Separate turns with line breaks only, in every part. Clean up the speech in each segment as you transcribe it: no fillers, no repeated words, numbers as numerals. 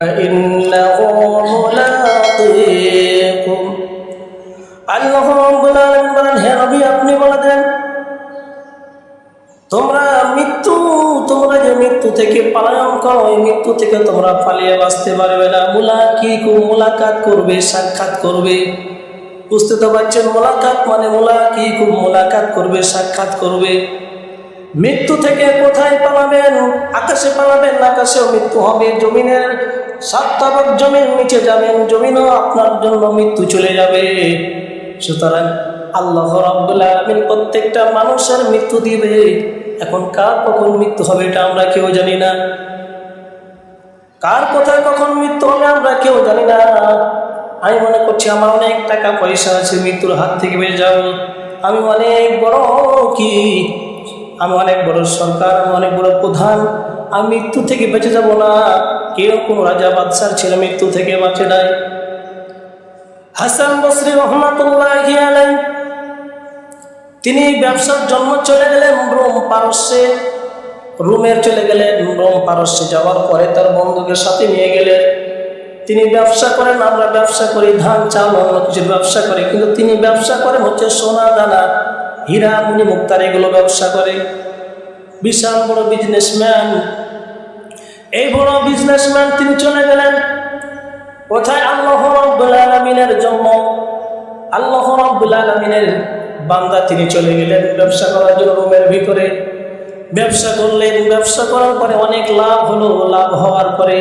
إنه ملاقيكم আল্লাহ রাব্বুল আলামিন বলেন, হে নবী আপনি বলে দেন তোমরা যে মৃত্যু থেকে পলায়ন করো, এই মৃত্যু থেকে তোমরা পালিয়ে বাঁচতে পারবে না। মুলাকাত করবে, সাক্ষাৎ করবে। বুঝতে তো পারছেন, মুলাকাত মানে মুলাকাত করবে, সাক্ষাৎ করবে। মৃত্যু থেকে কোথায় পালাবেন? আকাশে পালাবেন, আকাশেও মৃত্যু হবে। জমিনের 7 তবক জমির নিচে যাবেন, জমিনও আপনার জন্য মৃত্যু চলে যাবে। সুতরাং আল্লাহ রাব্বুল আলামিন প্রত্যেকটা মানুষের মৃত্যু দিবে। এখন কার কখন মৃত্যু হবে এটা আমরা কেউ জানি না। কার কোথায় কখন মৃত্যু হবে আমরা কেউ জানি না। আমি মনে করছি আমার অনেক টাকা পয়সা আছে, মৃত্যুর হাত থেকে বেঁচে যাব। আমি অনেক বড় আমি অনেক বড় সরকার, আমি অনেক বড় প্রধান, আমি মৃত্যু থেকে বেঁচে যাব না। কেউ কোন রাজা বাদশার ছেলে মৃত্যু থেকে বাঁচে নাই। হাসান বসরি রহমাতুল্লাহি আলাইহি তিনি ব্যবসার জন্য চলে গেলেন রোম পারস্যে যাওয়ার পরে তার বন্ধুকে সাথে নিয়ে গেলেন। তিনি ব্যবসা করেন, আমরা ব্যবসা করি ধান চাল অন্য কিছুর ব্যবসা করি, কিন্তু তিনি ব্যবসা করেন হচ্ছে সোনা দানা, হীরা মণি মুক্তার, এগুলো ব্যবসা করে। বিশাল বড় বিজনেসম্যান। এই বড় বিজনেসম্যান তিনি চলে গেলেন কোথায়? আল্লাহ রাব্বুল আলামিনের জন্য, আল্লাহ রাব্বুল আলামিনের বান্দা তিনি চলে গেলেন ব্যবসা করার জন্য রোমের ভিতরে। ব্যবসা করলেন, ব্যবসা করার পরে অনেক লাভ হলো। লাভ হওয়ার পরে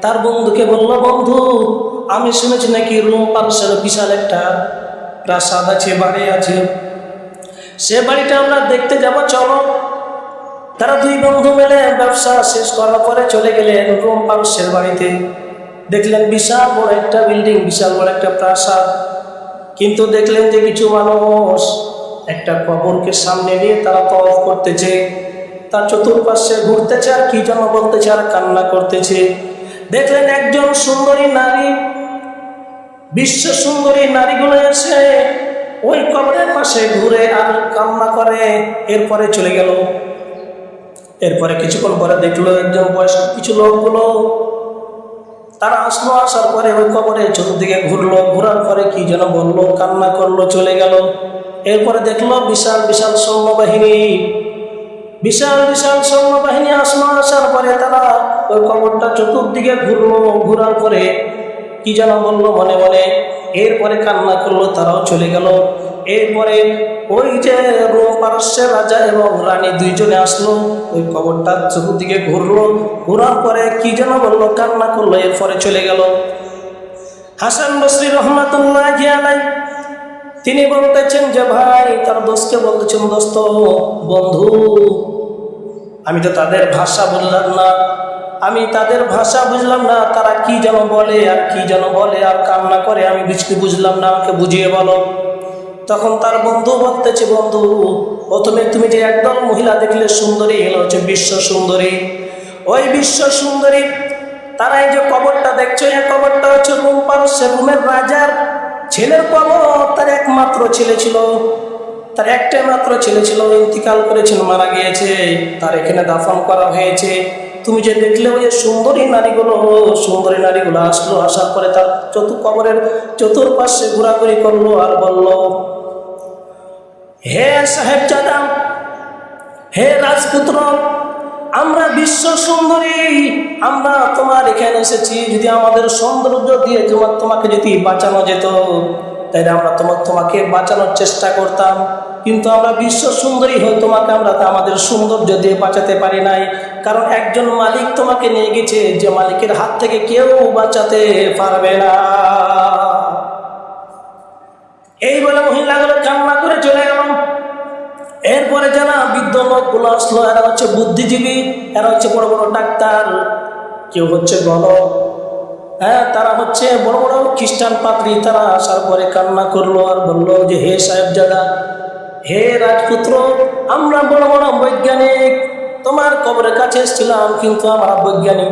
তার বন্ধুকে বলল, বন্ধু আমি শুনেছি নাকি রোম পারস্যের বিশাল একটা প্রাসাদ আছে, বাড়ি আছে, সে বাড়িটা আমরা দেখতে যাব, চলো। তারা দুই বন্ধু মিলে ব্যবসা শেষ করার পরে চলে গেলেন রোম পারস্যের বাড়িতে। দেখলেন বিশাল বড় একটা বিল্ডিং, বিশাল বড় একটা প্রাসাদ। কিন্তু দেখলেন যে কিছু মানুষ একটা কবরকে সামনে নিয়ে তারা তওয়াফ করতেছে, তার চতুর্পাশে ঘুরতেছে আর কি যেন বলতেছে আর কান্না করতেছে। দেখলেন একজন সুন্দরী নারী, বিশ্ব সুন্দরী নারীগুলো এসে ওই কবরের পাশে ঘুরে আর কান্না করে। এরপরে চলে গেল। এরপরে কিছুক্ষণ পরে দেখলো একজন বয়স্ক কিছু লোকগুলো তারা আসলো। আসার পরে ওই কবরের চতুর্দিকে ঘুরলো, ঘোরার পরে কি যেন বললো, কান্না করলো, চলে গেল। এরপরে দেখলো বিশাল বিশাল সৈন্যবাহিনী, বিশাল বিশাল সৈন্যবাহিনী আসলো। আসার পরে তারা ওই কবরটা চতুর্দিকে ঘুরলো, ঘোরার পরে কি যেন বললো মনে মনে। এরপরে কান্না করলো, তারাও চলে গেল। এরপরে ওই যে রোম পারস্যের রাজা এবং রানী দুইজনে আসলো, ওই কবরটা চতুর্দিকে ঘুরলো, ঘোরার পরে কি যেন বললো, কান্না করলো, এরপরে চলে গেল। হাসান বসরি রহমাতুল্লাহি আলাইহি তিনি বলতেছেন যে ভাই, তার দোস্তকে বলতেছেন, দোস্ত বন্ধু আমি তো তাদের ভাষা বুঝলাম না, তারা কি যেন বলে আর কি যেন বলে আর কান্না করে, আমি কিছু বুঝলাম না, আমাকে বুঝিয়ে বলো। তখন তার বন্ধু বলতেছে, বন্ধু প্রথমে তুমি যে একদল মহিলা দেখলে সুন্দরী, এলো হচ্ছে বিশ্ব সুন্দরী। ওই বিশ্ব সুন্দরী তারা এই যে কবরটা দেখছো, এই কবরটা হচ্ছে রোম পারস্যের রোমের রাজার ছেলের কবর। তার একমাত্র ছেলে ছিল, তার একটাই মাত্র ছেলে ছিল, ইন্তিকাল করেছিল, মারা গিয়েছে, তার এখানে দাফন করা হয়েছে। তুমি যে দেখলে ওই সুন্দরী নারীগুলো আসলো, আসার পরে তার কবরের চতুর্পাশে ঘোরাঘুরি করলো আর বলল, হে সাহেবজাদা, হে রাজপুত্র, আমরা বিশ্ব সুন্দরী, আমরা তোমার এখানে এসেছি। যদি আমাদের সৌন্দর্য দিয়ে তোমাকে যদি বাঁচানো যেত তাইলে আমরা তোমাকে বাঁচানোর চেষ্টা করতাম, কিন্তু আমরা বিশ্ব সুন্দরী হয়ে তোমাকে আমরা আমাদের সৌন্দর্য দিয়ে বাঁচাতে পারি নাই। কারণ একজন মালিক তোমাকে নিয়ে গেছে, যে মালিকের হাত থেকে কেউ বাঁচাতে পারবে না। এই বলে মহিলাগুলো কান্না করে চলে গেল। এরপরে যারা বৃদ্ধ লোকগুলো আসলো, এরা হচ্ছে বুদ্ধিজীবী, এরা হচ্ছে বড় বড় ডাক্তার, কেউ হচ্ছে গণক, তারা হচ্ছে বড় বড় খ্রিস্টান পাদ্রী। তারা আসার পরে কান্না করলো আর বললো যে হে সাহেবজাদা, হে রাজপুত্র, আমরা বড় বড় বৈজ্ঞানিক তোমার কবরের কাছে এসেছিলাম, কিন্তু আমরা বৈজ্ঞানিক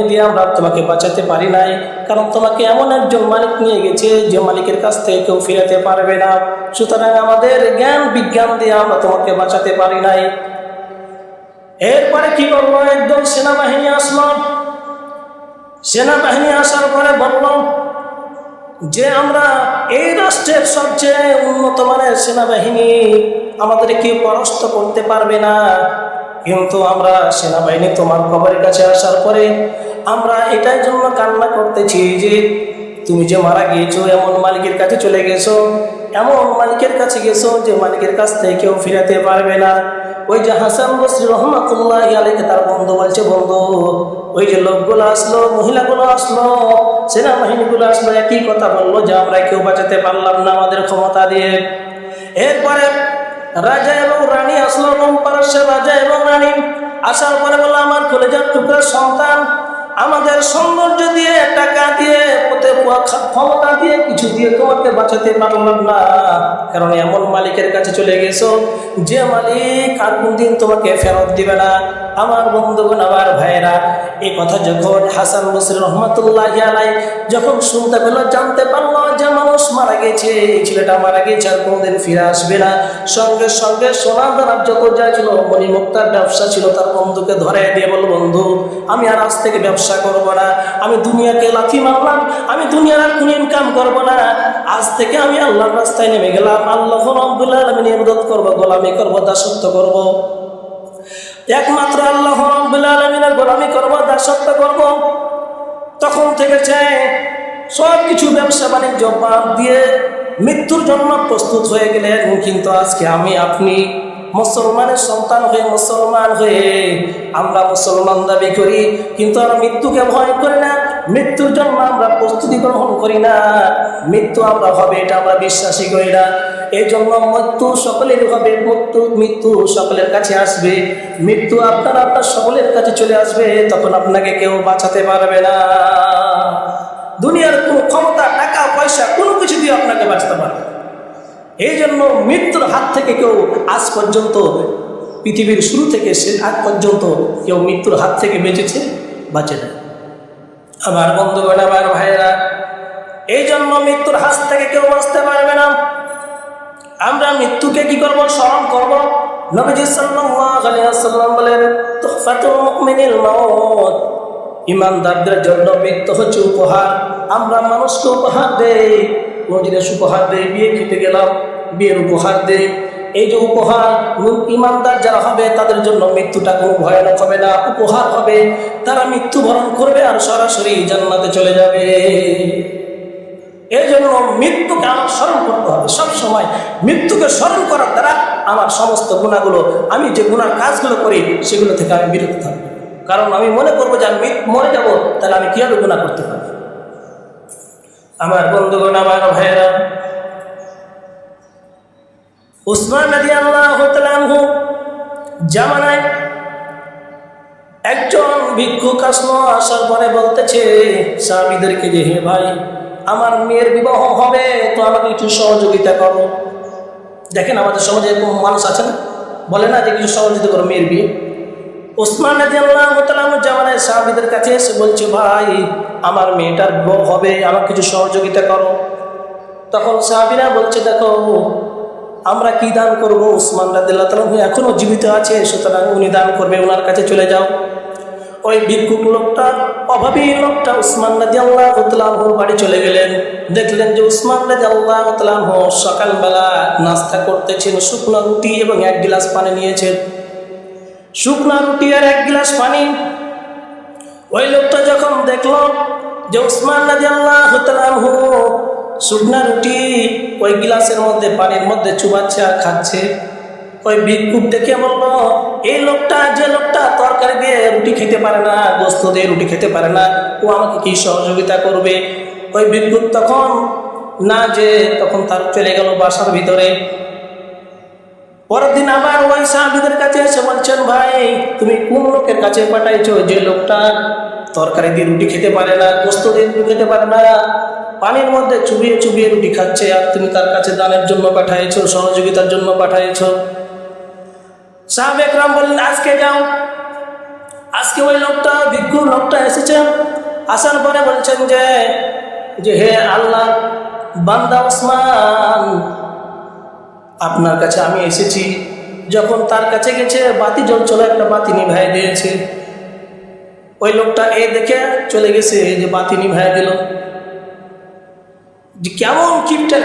দিয়ে আমরা তোমাকে বাঁচাতে পারি নাই। কারণ তোমাকে এমন একজন মালিক নিয়ে গেছে যে মালিকের কাছ থেকে কেউ ফিরাতে পারবে না। সুতরাং আমাদের জ্ঞান বিজ্ঞান দিয়ে আমরা তোমাকে বাঁচাতে পারি নাই। এরপরে কি করলো, একদম সেনাবাহিনী আসলো। সেনাবাহিনী আসার পরে বলল যে আমরা এই রাষ্ট্রের সবচেয়ে উন্নত মানের সেনাবাহিনী, আমাদের কেউ পরাস্ত করতে পারবে না। কিন্তু আমরা সেনাবাহিনী তোমার খবরের কাছে আসার পরে আমরা এটাই জন্য কান্না করতেছি যে তুমি যে মারা গিয়েছো, এমন মালিকের কাছে চলে গেছো, এমন মালিকের কাছে গেছো যে মালিকের কাছ থেকে কেউ ফিরাতে পারবে না। ওই যে হাসান বসরি রহমাতুল্লাহ আলাইহি তার বন্ধু বলছে, বন্ধু ওই যে লোকগুলো আসলো, মহিলাগুলো আসলো, সেনাবাহিনীগুলো আসলো, একই কথা বললো যে আমরা কেউ বাঁচাতে পারলাম না আমাদের ক্ষমতা দিয়ে। এরপরে রাজা এবং রানী আসলো, রোম পারস্যের রাজা এবং রানী আসার পরে বললো, আমার কলেজার টুকরা সন্তান, আমাদের সৌন্দর্য দিয়ে, টাকা দিয়ে, ক্ষমতা দিয়ে, কিছু দিয়ে তোমাকে বাঁচাতে পারলাম না, কারণ এমন মালিকের কাছে চলে গেছো যে মালিক আর কোনদিন তোমাকে ফেরত দিবে না। আমার বন্ধুগণ, আমার ভাইয়েরা, এই কথা যখন হাসান বসরি রহমাতুল্লাহি আলাইহি যখন শুনতে পেল, জানতে পারলো যে মানুষ মারা গেছে, এই ছেলেটা মারা গেছে, আর কোনদিন ফিরে আসবে না, সঙ্গে সঙ্গে সোনা দানার যত যা ছিল, মণিমুক্তার ব্যবসা ছিল, তার বন্ধুকে ধরে দিয়ে বলল, বন্ধু আমি আর আজ থেকে ব্যবসা করব না, আমি দুনিয়াকে লাথি মারলাম, আমি দুনিয়ার আর কোনো ইনকাম করব না, আজ থেকে আমি আল্লাহর রাস্তায় নেমে গেলাম, আল্লাহ রাব্বুল আলামিনের ইবাদত করব, গোলামি করব, দাসত্ব করব, একমাত্র আল্লাহ রাব্বুল আলামিনের গোলামি করব, দাসত্ব করব। তখন থেকে সব কিছু ব্যবসা বাণিজ্য বাদ দিয়ে মৃত্যুর জন্য প্রস্তুত হয়ে গেলেন। কিন্তু আজকে আমি আপনি মুসলমানের সন্তান হয়ে, মুসলমান হয়ে আমরা মুসলমান দাবি করি, কিন্তু আমরা মৃত্যুকে ভয় করি না, মৃত্যুর জন্য আমরা প্রস্তুতি গ্রহণ করি না, মৃত্যু আমরা হবে এটা আমরা বিশ্বাসই করি না। এই জন্য মৃত্যু সকলের হবে, মৃত্যু সকলের কাছে আসবে, মৃত্যু আপনার সকলের কাছে চলে আসবে, তখন আপনাকে কেউ বাঁচাতে পারবে না। দুনিয়ার কোনো ক্ষমতা, টাকা পয়সা কোনো কিছু দিয়ে আপনাকে বাঁচতে পারবে। এই জন্য মৃত্যুর হাত থেকে কেউ আজ পর্যন্ত, পৃথিবীর শুরু থেকে শেষ আজ পর্যন্ত কেউ মৃত্যুর হাত থেকে বেঁচেছে, বাঁচে না। আমার বন্ধুগণ, আমার ভাইয়েরা, এই জন্য মৃত্যুর হাত থেকে কেউ বাঁচতে পারবে না। আমরা মৃত্যুকে কি করব? স্মরণ করব। নবীজি সাল্লাল্লাহু আলাইহি ওয়াসাল্লাম বলেন, তুহফাতুল মুমিনিল মাউত, ইমানদারদের জন্য মৃত্যু হচ্ছে উপহার। আমরা মানুষকে উপহার দেই, কোন জিনিস উপহার দেই, বিয়ে খেতে গেলাম, বিয়ের উপহার দেই। এই যে উপহার, ইমানদার যারা হবে তাদের জন্য মৃত্যুটা কোনো ভয়ানক হবে না, উপহার হবে, তারা মৃত্যুবরণ করবে আর সরাসরি জান্নাতে চলে যাবে। এই জন্য মৃত্যুকে আমার স্মরণ করতে হবে সব সময়। মৃত্যুকে স্মরণ করার দ্বারা আমার সমস্ত গুণাগুলো, আমি যে গুনার কাজগুলো করি সেগুলো থেকে আমি বিরত থাকবো। কারণ আমি মনে করবো যে আমি মরে যাব, তাহলে আমি কীভাবে গুনাহ করতে পারবো? আমার বন্ধুগণ, আমার ভাইয়েরা, উসমান রাদিয়াল্লাহু তাআলা আনহু জামানায় একজন ভিক্ষুক আসলো, আসার পরে বলতেছে সাহাবীদেরকে যে, হে ভাই, আমার মেয়ের বিবাহ হবে, তো আমাকে একটু সহযোগিতা করো। দেখেন আমাদের সমাজে এরকম মানুষ আছেন, বলে না যে কিছু সহযোগিতা করো মেয়ের বিয়ে। উসমান রাদিয়াল্লাহু তাআলা জামানায় সাহাবীদের কাছে এসে বলছে, ভাই আমার মেয়েটার বিবাহ হবে, আমাকে কিছু সহযোগিতা করো। তখন সাহাবীরা বলছে, দেখো আমরা কি দান করবো? উসমান রাদিয়াল্লাহু তাআলা এখনো জীবিত আছে, সুতরাং উনি দান করবে, ওনার কাছে চলে যাও। ওই ভিক্ষুক লোকটা, অভাবী লোকটা উসমান রাদিয়াল্লাহু তাআলা বাড়ি চলে গেলেন। দেখলেন যে উসমান রাদিয়াল্লাহু তাআলা সকালবেলা নাস্তা করতেছেন, শুকনো রুটি এবং 1 গ্লাস পানি নিয়েছেন। শুকনো রুটি আর 1 গ্লাস পানি। ওই লোকটা যখন দেখল যে উসমান রাদিয়াল্লাহু তাআলা শুকনো রুটি ওই গ্লাসের মধ্যে, পানির মধ্যে চুবাচ্ছে আর খাচ্ছে, ওই ভিক্ষুক দেখে বলল, এই লোকটা, যে লোকটা তরকারি দিয়ে রুটি খেতে পারে না, গোস্ত দিয়ে রুটি খেতে পারে না, ও আমাকে কি সহযোগিতা করবে? ওই ভিক্ষুক তখন না, যে তখন তার চলে গেল বাসার ভিতরে। পরের দিন আবার ওই সাহাবীদের কাছে এসে বলছেন, ভাই তুমি কোন লোকের কাছে পাঠাইছো? যে লোকটা তরকারি দিয়ে রুটি খেতে পারে না, গোস্ত দিয়ে রুটি খেতে পারে না, পানির মধ্যে চুবিয়ে চুবিয়ে রুটি খাচ্ছে, আর তুমি তার কাছে দানের জন্য পাঠাইছো, সহযোগিতার জন্য পাঠাইছো। সাহাবে একরাম বললেন, আজকে যাও। আজকে ওই লোকটা, ভিক্ষুক লোকটা এসেছেন। আসার পরে বলছেন যে হে আল্লাহ বান্দা উসমান, আপনার কাছে আমি এসেছি। যখন তার কাছে গেছে, বাতি জ্বলছিল, একটা বাতি নিভাই দিয়েছে। ওই লোকটা এই দেখে চলে গেছে, যে বাতি নিভাই দিল। যে কেমন কিপটা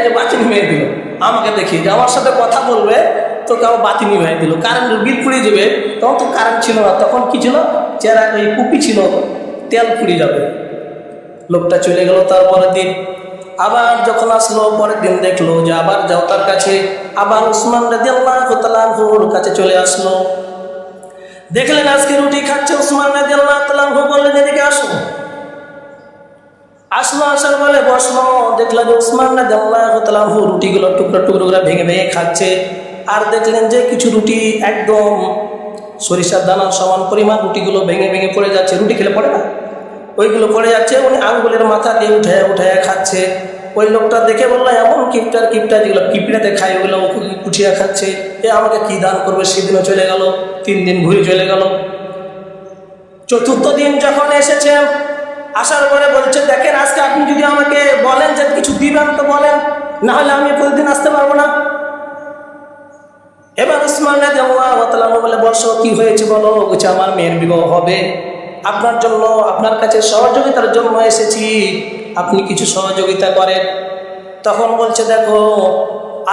যে বাতি নিভাই দিল, আমাকে দেখি যে আমার সাথে কথা বলবে তো কেমন বাতি নিভাই দিল, কারেন্টের বিল পুড়িয়ে যাবে। তখন তো কারেন্ট ছিল না, তখন কি ছিল, চেরা ওই কুপি ছিল, তেল পুড়িয়ে যাবে। লোকটা চলে গেল। তারপরের দিন আবার যখন আসলো, পরের দিন দেখলো যে আবার যাও তার কাছে, আবার উসমান রাদিয়াল্লাহু তাআলা আনহুর কাছে চলে আসলো। দেখলেন আজকে রুটি খাচ্ছে উসমান রাদিয়াল্লাহু তাআলা আনহু, বললেন এদিকে আসো। আসলো, আসার বলে বসলো। দেখলেন যে উসমান রাদিয়াল্লাহু তাআলা আনহু রুটিগুলো টুকরো টুকরো করে ভেঙে ভেঙে খাচ্ছে। আর দেখলেন যে কিছু রুটি একদম সরিষার দানার সমান পরিমাণ রুটিগুলো ভেঙে ভেঙে পড়ে যাচ্ছে। রুটি খেলে পড়ে না, ওইগুলো পড়ে যাচ্ছে। উনি আঙ্গুলের মাথা দিয়ে উঠে উঠে খাচ্ছে। ওই লোকটা দেখে বললো এমন কিপটা যেগুলো পিঁপড়াতে খায় ওগুলো উঠিয়ে খাচ্ছে, এ আমাকে কি দান করবে। সেদিনও চলে গেল, 3 দিন ঘুরে চলে গেল। চতুর্থ দিন যখন এসেছে, আসার পরে বলছে দেখেন আজকে আপনি যদি আমাকে বলেন যে কিছু দিবেন তো বলেন, না হলে আমি প্রতিদিন আসতে পারবো না। এবার উসমান রাদিয়াল্লাহু তাআলা বলে বসো, কি হয়েছে বলো। বলছে আমার মেয়ের বিবাহ হবে, আপনার জন্য, আপনার কাছে সহযোগিতার জন্য এসেছি, আপনি কিছু সহযোগিতা করেন। তখন বলছে দেখো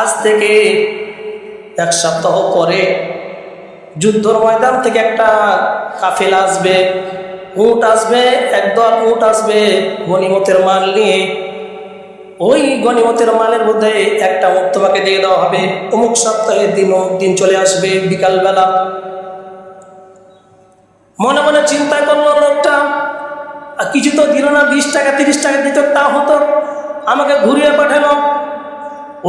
আজ থেকে 1 সপ্তাহ পরে যুদ্ধর ময়দান থেকে একটা কাফেলা আসবে, উট আসবে, একদল উট আসবে গনিমতের মাল নিয়ে। ওই গনিমতের মালের মধ্যে একটা উট তোমাকে দিয়ে দেওয়া হবে। অমুক সপ্তাহে দিন চলে আসবে বিকালবেলা। মনে মনে চিন্তা করলো লোকটা, কিছু তো দিল না, 20 টাকা 30 টাকা দিত তা হতো, আমাকে ঘুরিয়ে পাঠালো।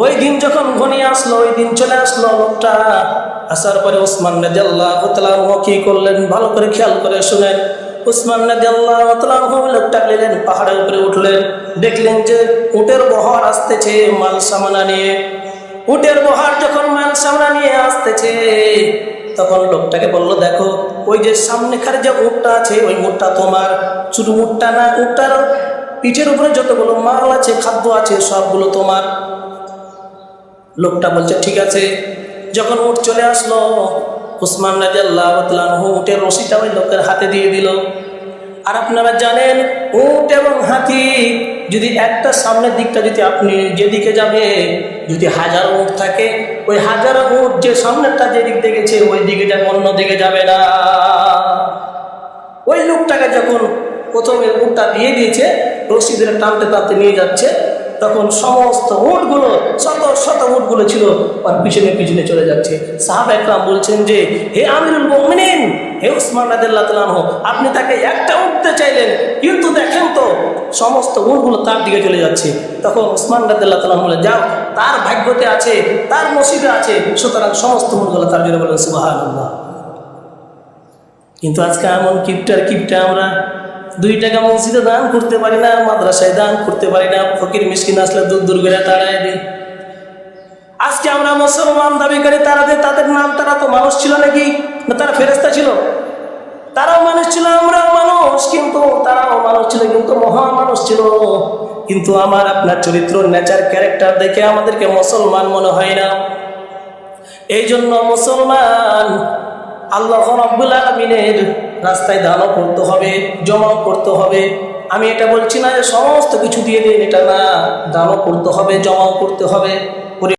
ওই দিন যখন ঘনিয়ে আসলো, ওই দিন চলে আসলো লোকটা। আসার পরে উসমান রাদিয়াল্লাহু তাআলা কি করলেন ভালো করে খেয়াল করে শুনেন। উসমান রাদিয়াল্লাহু তাআলা লোকটা নিলেন, পাহাড়ের উপরে উঠলেন। দেখলেন যে উটের বহর আসতেছে মাল সামানা নিয়ে। উটের বহর যখন মাল সামানা নিয়ে আসতেছে, তখন লোকটাকে বললো দেখো ওই যে সামনেকার যে উটটা আছে ওই উটটা তোমার, শুধু উটটা না, উটটার পিঠের উপরে যতগুলো মাল আছে, খাদ্য আছে, সবগুলো তোমার। লোকটা বলছে ঠিক আছে। যখন উট চলে আসলো, উসমান রাদিয়াল্লাহু তাআলা উটের রশিটা ওই লোকের হাতে দিয়ে দিল। আর আপনারা জানেন উট এবং হাতি যদি একটা সামনের দিকটা, যদি আপনি যেদিকে যাবে, যদি 1000 উট থাকে, ওই 1000 উট যে সামনেরটা যেদিক দেখেছে ওই দিকে যাবে, অন্য দিকে যাবে না। ওই লোকটাকে যখন প্রথমে উটটা দিয়ে দিয়েছে, রশি ধরে টানতে টানতে নিয়ে যাচ্ছে, তখন সমস্ত উটগুলো, শত শত উটগুলো ছিল আর পিছনে পিছনে চলে যাচ্ছে। সাহাবা একরাম বলছেন যে হে আমিরুল মুমিনিন, হে উসমান রাদিয়াল্লাহু তাআলা আনহু, আপনি তাকে একটা উঠতে চাইলেন, কিন্তু দেখেন তো সমস্ত উটগুলো তার দিকে চলে যাচ্ছে। তখন উসমান রাদিয়াল্লাহু তাআলা বলে যাও, তার ভাগ্যতে আছে, তার নসিবে আছে, সুতরাং সমস্ত উটগুলো তার জন্য বলেন সুবহানাল্লাহ। কিন্তু আজকে এমন কিপটা আমরা 2 টাকা মসজিদে দান করতে পারি না, মাদ্রাসায় দান করতে পারি না, ফকির মিসকিন আসলে দূর দূর করে তাড়ায় দিই। আজকে আমরা মুসলমান দাবি করি, তাদের নাম, তারা তো মানুষ ছিল নাকি, না তারা ফেরেশতা ছিল? তারাও মানুষ ছিল, আমরাও মানুষ, কিন্তু তারাও মানুষ ছিল, কিন্তু মহান মানুষ ছিল। কিন্তু আমার আপনার চরিত্র, নেচার, ক্যারেক্টার দেখে আমাদেরকে মুসলমান মনে হয় না। এই জন্য মুসলমান আল্লাহ রাব্বুল আলামিনের রাস্তায় দানও করতে হবে, জমাও করতে হবে। আমি এটা বলছি না যে সমস্ত কিছু দিয়ে দিন, এটা না, দানও করতে হবে, জমাও করতে হবে।